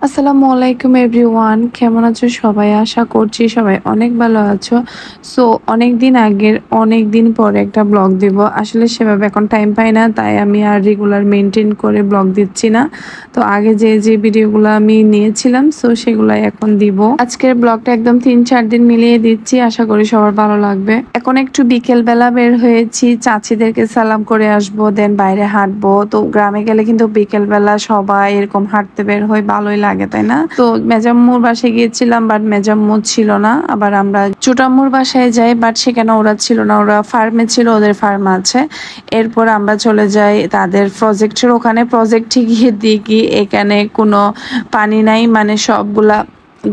আসসালামু আলাইকুম এভরিওয়ান, কেমন আছো সবাই? আশা করছি সবাই অনেক ভালো আছো। সো অনেক দিন আগের অনেক দিন পরে একটা ব্লগ দিব। আসলে সেভাবে এখন টাইম পাই না, তাই আমি আর রেগুলার মেনটেন করে ব্লগ দিচ্ছি না। তো আগে যে ভিডিওগুলো আমি নিয়েছিলাম সো সেগুলাই এখন দিব। আজকের ব্লগটা একদম 3-4 দিন মিলিয়ে দিচ্ছি, আশা করি সবার ভালো লাগবে। এখন একটু বিকেল বেলা বের হয়েছি, চাচিদেরকে সালাম করে আসবো, দেন বাইরে হাঁটবো। তো গ্রামে গেলে কিন্তু বিকেল বেলা সবাই এরকম হাঁটতে বের হয়, ভালোই লাগে তাই না? তো মেজাম্মুর বাসায় গিয়েছিলাম, বাট মেজাম্মু ছিল না। আবার আমরা চুটাম্মুর বাসায় যাই, বাট সেখানে ওরা ছিল না, ওরা ফার্মে ছিল, ওদের ফার্ম আছে। এরপর আমরা চলে যাই তাদের প্রজেক্টের ওখানে। প্রজেক্টে গিয়ে দেখি এখানে কোনো পানি নাই, মানে সবগুলা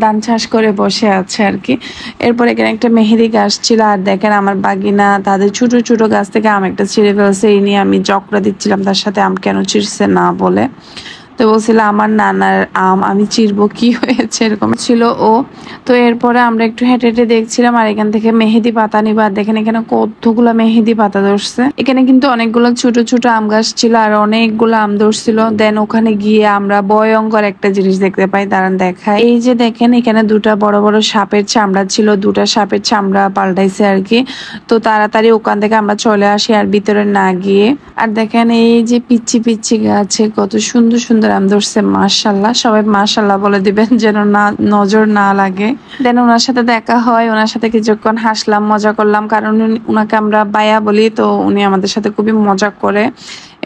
ধান চাষ করে বসে আছে আর কি। এরপর এখানে একটা মেহেদি গাছ ছিল, আর দেখেন আমার বাগিনা তাদের ছোট ছোট গাছ থেকে আম একটা ছিঁড়ে ফেলছে। এই নিয়ে আমি ঝগড়া দিচ্ছিলাম তার সাথে, আম কেন ছিঁড়ছে না বলে। তো বলছিল আমার নানার আম আমি চিরবো, কি হয়েছে এরকম ছিল ও। তো এরপরে আমরা একটু হেঁটে হেঁটে দেখছিলাম, আর এখান থেকে মেহেদি পাতা নিবা। দেখেন এখানে কতগুলো মেহেদি পাতা ধরছে। এখানে কিন্তু অনেকগুলো ছোট ছোট আম গাছ ছিল, আর অনেকগুলো আম ধরছিল। দেন ওখানে গিয়ে আমরা ভয়ঙ্কর একটা জিনিস দেখতে পাই, দাঁড়ান দেখায়। এই যে দেখেন এখানে দুটা বড় বড় সাপের চামড়া ছিল, দুটা সাপের চামড়া পাল্টাইছে আর কি। তো তাড়াতাড়ি ওখান থেকে আমরা চলে আসি আর ভিতরে না গিয়ে। আর দেখেন এই যে পিচ্ছি পিচ্ছি গাছে কত সুন্দর সুন্দর আম ধরছে, মাশাল্লাহ। সবাই মাশাল্লাহ বলে দিবেন যেন না নজর না লাগে। দেন ওনার সাথে দেখা হয়, ওনার সাথে কিছুক্ষণ হাসলাম, মজা করলাম, কারণ উনাকে আমরা বায়া বলি, তো উনি আমাদের সাথে খুবই মজা করে।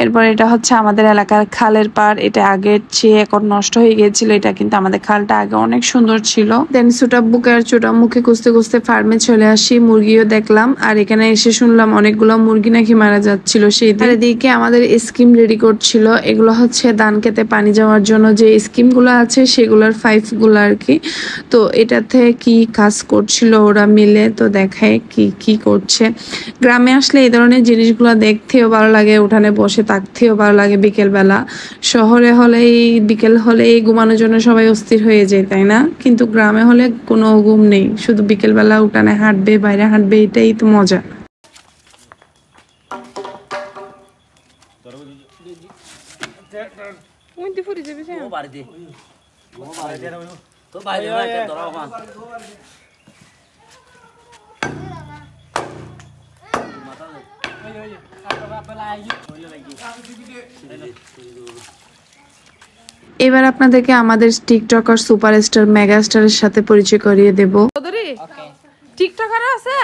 এরপর এটা হচ্ছে আমাদের এলাকার খালের পাড়। এটা আগের চেয়ে এখন নষ্ট হয়ে গিয়েছিল, এটা কিন্তু আমাদের খালটা আগে অনেক সুন্দর ছিল। দেন ছোটাব্বুকে আর ছোটাম্মুকে খুঁজতে খুঁজতে ফার্মে চলে আসি, মুরগিও দেখলাম। আর এখানে এসে শুনলাম অনেকগুলো মুরগি নাকি মারা যাচ্ছিল সেই দিন। এদিকে আমাদের স্কিম রেডি করছিল, এগুলো হচ্ছে ধান খেতে পানি যাওয়ার জন্য যে স্কিম গুলো আছে সেগুলোর পাইপ গুলো আর কি। তো এটাতে কি কাজ করছিল ওরা মিলে, তো দেখায় কি কি করছে। গ্রামে আসলে এই ধরনের জিনিসগুলো দেখতেও ভালো লাগে, উঠানে বসে থাকতেও ভালো লাগে বিকেল বেলা। শহরে হলেই বিকেল হলেই ঘুমানোর জন্য সবাই অস্থির হয়ে যায় তাই না, কিন্তু গ্রামে হলে কোনো ঘুম নেই, শুধু বিকেল বেলা উঠানে হাঁটবে, বাইরে হাঁটবে, এটাই তো মজা। এবার আপনাদেরকে আমাদের টিকটকার সুপারস্টার মেগাস্টারের সাথে পরিচয় করিয়ে দেব। টিকটকার আছে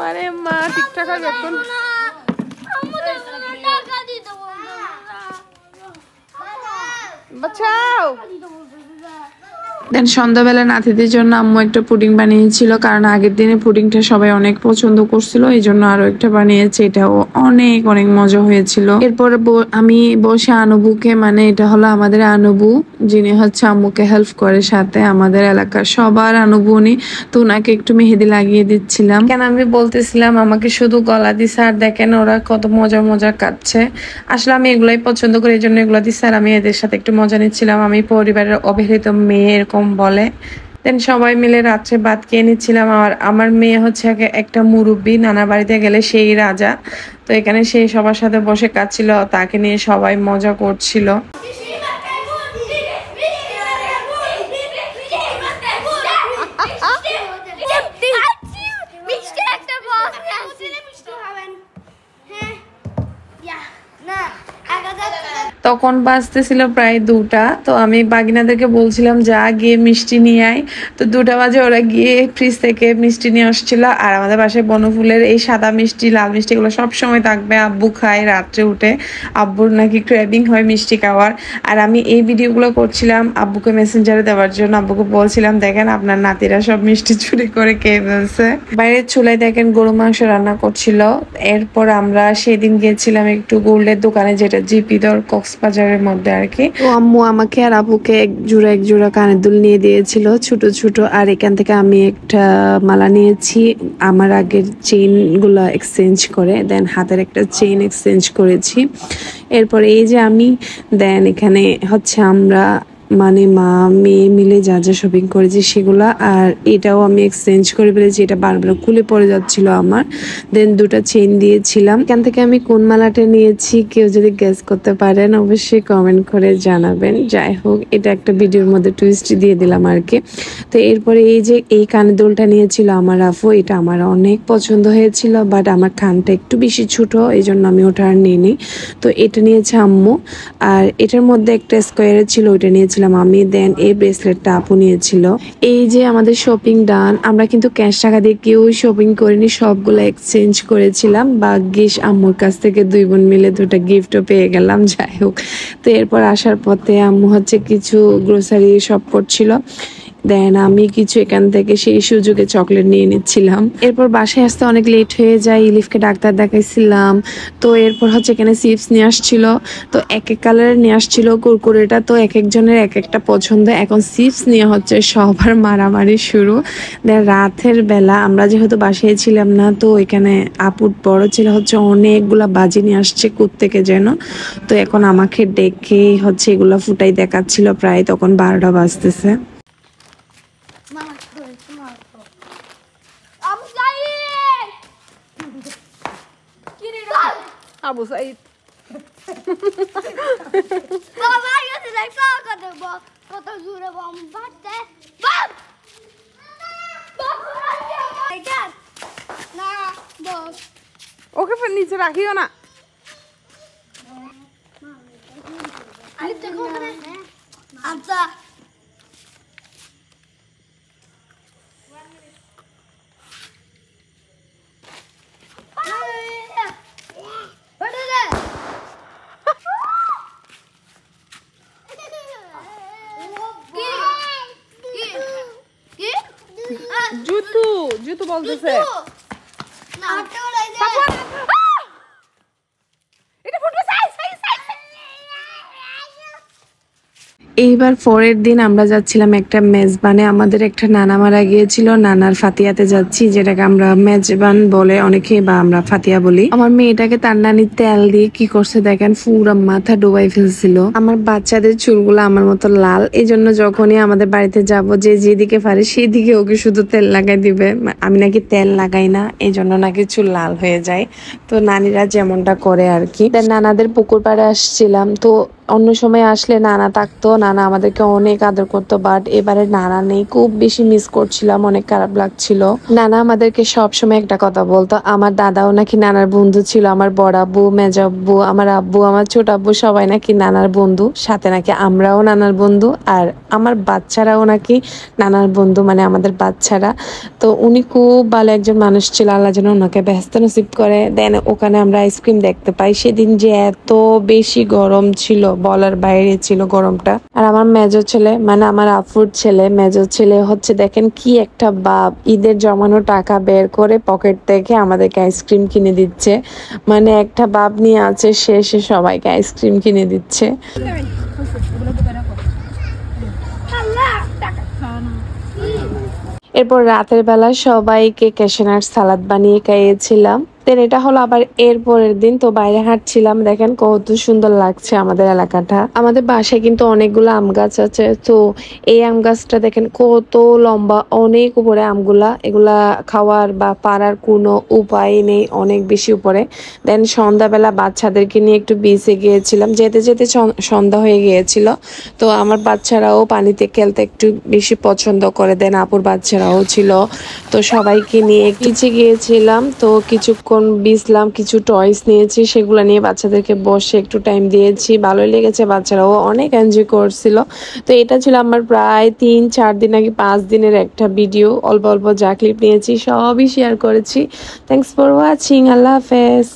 আরে মা, টিকটকার দেখুন। বাঁচাও। দেন সন্ধ্যাবেলা নাতিদের জন্য আম্মু একটা পুডিং বানিয়েছিল, কারণ আগের দিনে পুডিংটা সবাই অনেক পছন্দ করছিল, এই জন্য আরো একটা বানিয়েছে। এটাও অনেক অনেক মজা হয়েছিল। এরপর আমি বসে আনুবুকে, মানে এটা হলো আমাদের আনুবু, যিনি হচ্ছে আম্মুকে হেল্প করে, সাথে আমাদের এলাকার সবার আনুবু উনি। তো ওনাকে একটু মেহেদি লাগিয়ে দিচ্ছিলাম, কেন আমি বলতেছিলাম আমাকে শুধু গলা দিছে, আর দেখেন ওরা কত মজা মজা কাটছে। আসলে আমি এগুলাই পছন্দ করি, এই জন্য এগুলো দিচ্ছে, আর আমি এদের সাথে একটু মজা নিচ্ছিলাম। আমি পরিবারের অবহেলিত মেয়ে এরকম বলে। দেন সবাই মিলে রাত্রে ভাত খেয়ে নিচ্ছিলাম। আর আমার মেয়ে হচ্ছে একটা মুরব্বী, নানা বাড়িতে গেলে সেই রাজা। তো এখানে সেই সবার সাথে বসে কাটছিল, তাকে নিয়ে সবাই মজা করছিল। তখন বাজতেছিল প্রায় 2টা। তো আমি বাগিনাদেরকে বলছিলাম যা গিয়ে মিষ্টি নিয়ে আয়। তো 2টা বাজে ওরা গিয়ে ফ্রিজ থেকে মিষ্টি নিয়ে আসছিল। আর আমাদের বাসায় বনফুলের এই সাদা মিষ্টি, লাল মিষ্টি এগুলো সবসময় থাকবে, আব্বু খায় রাত্রে উঠে। আব্বুর নাকি ক্রেভিং হয় মিষ্টি খাওয়ার। আর আমি এই ভিডিওগুলো করছিলাম আব্বুকে মেসেঞ্জারে দেওয়ার জন্য। আব্বুকে বলছিলাম দেখেন আপনার নাতিরা সব মিষ্টি চুরি করে খেয়ে ফেলছে। বাইরের চুলায় দেখেন গরু মাংস রান্না করছিল। এরপর আমরা সেদিন গিয়েছিলাম একটু গোল্ডের দোকানে, যেটা জিপিদর কক্সবাজারের মধ্যে আর কি। তো আম্মু আমাকে আর আব্বুকে এক জোড়া কানের দুল নিয়ে দিয়েছিল ছোট ছোট। আর এখান থেকে আমি একটা মালা নিয়েছি, আমার আগের চেইন গুলা এক্সচেঞ্জ করে, দেন হাতের একটা চেইন এক্সচেঞ্জ করেছি। এরপরে এই যে আমি, দেন এখানে হচ্ছে আমরা মানে মা মেয়ে মিলে যা যা শপিং করেছি সেগুলো, আর এটাও আমি এক্সচেঞ্জ করে ফেলেছি। এটা বারবার খুলে পড়ে যাচ্ছিল আমার। দেন দুটো চেইন দিয়েছিলাম। এখান থেকে আমি কোন মালাটা নিয়েছি কেউ যদি গেস করতে পারেন অবশ্যই কমেন্ট করে জানাবেন। যাই হোক, এটা একটা ভিডিওর মধ্যে টুইস্ট দিয়ে দিলাম আর কি। তো এরপরে এই যে এই কানের দুলটা নিয়েছিল আমার আপু, এটা আমার অনেক পছন্দ হয়েছিল, বাট আমার কানটা একটু বেশি ছোট, এই জন্য আমি ওটা আর নিইনি। তো এটা নিয়েছে আম্মু, আর এটার মধ্যে একটা স্কোয়ারের ছিল, ওইটা নিয়েছিলাম আমি। দেন এই ব্রেসলেটটা আপু নিয়েছিল। এই যে আমাদের শপিং ডান। আমরা কিন্তু ক্যাশ টাকা দিয়ে কেউ শপিং করিনি, সবগুলো এক্সচেঞ্জ করেছিলাম। ভাগ্যিস আম্মুর কাছ থেকে দুই বোন মিলে দুটো গিফটও পেয়ে গেলাম। যাই হোক, তো এরপর আসার পথে আম্মু হচ্ছে কিছু গ্রোসারি শপ করছিল। দেন আমি কিছু এখান থেকে সেই সুযোগে চকলেট নিয়ে নিচ্ছিলাম। এরপর বাসায় আসতে অনেক লেট হয়ে যায়, ইলিফকে ডাক্তার দেখাইছিলাম। তো এরপর হচ্ছে এখানে চিপস নিয়ে আসছিল, তো এক এক কালারের নিয়ে আসছিল কুরকুরেটা। তো এক একজনের এক একটা পছন্দ। এখন চিপস নিয়ে হচ্ছে সবার মারামারি শুরু। দেন রাতের বেলা আমরা যেহেতু বাসায় ছিলাম না, তো এখানে আপুর বড় ছেলে হচ্ছে অনেকগুলা বাজি নিয়ে আসছে কোত্থেকে যেন। তো এখন আমাকে ডেকে হচ্ছে এগুলা ফুটাই দেখাচ্ছিল, প্রায় তখন 12টা বাজতেছে। Abu Said. Baba gece de kalkadı bu. Kota zura bombaste. Bam! Gel. Na, boş. ওকে ফের নিচে রাখিও না। Ali tek oldu. Amca. জুতু জুতু বলতেছে এটা ফুটবে। এইবার পরের দিন আমরা যাচ্ছিলাম একটা মেজবানে। আমাদের একটা নানা মারা গিয়েছিল, নানার ফাতিয়াতে যাচ্ছি, যেটাকে আমরা মেজবান বলে অনেকে, বা আমরা ফাতিয়া বলি। আমার মেয়েটাকে তার নানি তেল দিয়ে কি করছে দেখেন, পুরা মাথা ডুবাই ফেলছিল। আমার বাচ্চাদের চুলগুলো আমার মতো লাল, এই জন্য যখনই আমাদের বাড়িতে যাব, যে যেদিকে পারে সেদিকে ওকে শুধু তেল লাগাই দিবে। আমি নাকি তেল লাগাই না, এই জন্য নাকি চুল লাল হয়ে যায়। তো নানিরা যেমনটা করে আর কি। নানাদের পুকুর পাড়ে আসছিলাম, তো অন্য সময় আসলে নানা থাকতো, নানা আমাদেরকে অনেক আদর করতো, বাট এবারে নানা নেই, খুব বেশি মিস করছিলাম, অনেক খারাপ লাগছিল। নানা আমাদেরকে সব সময় একটা কথা বলতো, আমার দাদাও নাকি নানার বন্ধু ছিল, আমার বড় আব্বু, মেজ আব্বু, আমার আব্বু, আমার ছোট আব্বু সবাই নাকি নানার বন্ধু, সাথে নাকি আমরাও নানার বন্ধু, আর আমার বাচ্চারাও নাকি নানার বন্ধু, মানে আমাদের বাচ্চারা। তো উনি খুব ভালো একজন মানুষ ছিল, আল্লাহ যেন ওনাকে ব্যস্ত নসিব করে। দেন ওখানে আমরা আইসক্রিম দেখতে পাই। সেদিন যে এত বেশি গরম ছিল, বলার বাইরে ছিল গরমটা। আর আমার মেজো ছেলে, মানে আমার আফুর ছেলে, মেজো ছেলে হচ্ছে দেখেন কি একটা বাপ, ঈদের জমানো টাকা বের করে পকেট থেকে আমাদেরকে আইসক্রিম কিনে দিচ্ছে। মানে একটা বাপ নিয়ে আছে, সে সবাইকে আইসক্রিম কিনে দিচ্ছে। এরপর রাতের বেলা সবাইকে ক্যাশনার সালাদ বানিয়ে খাইয়েছিলাম। দেন এটা হলো আবার এর পরের দিন। তো বাইরে হাঁটছিলাম, দেখেন কত সুন্দর লাগছে আমাদের এলাকাটা। আমাদের বাসায় কিন্তু অনেকগুলো আম গাছ আছে। তো এই আম গাছটা দেখেন কত লম্বা, অনেক উপরে আমগুলা। এগুলা খাওয়ার বা পারার কোনো উপায় নেই, অনেক বেশি উপরে। দেন সন্ধ্যাবেলা বাচ্চাদেরকে নিয়ে একটু বিচে গিয়েছিলাম, যেতে যেতে সন্ধ্যা হয়ে গিয়েছিল। তো আমার বাচ্চারাও পানিতে খেলতে একটু বেশি পছন্দ করে। দেন আপুর বাচ্চারাও ছিল, তো সবাইকে নিয়ে বিচে গিয়েছিলাম। তো কিছুক্ষণ বিছলাম, কিছু টয়স নিয়েছি, সেগুলো নিয়ে বাচ্চাদেরকে বসে একটু টাইম দিয়েছি, ভালোই লেগেছে, বাচ্চারাও অনেক এনজয় করছিল। তো এটা ছিল আমার প্রায় 3-4 দিন আগে 5 দিনের একটা ভিডিও। অল্প অল্প যা ক্লিপ নিয়েছি সবই শেয়ার করেছি। Thanks for watching. আল্লাহ হাফেজ।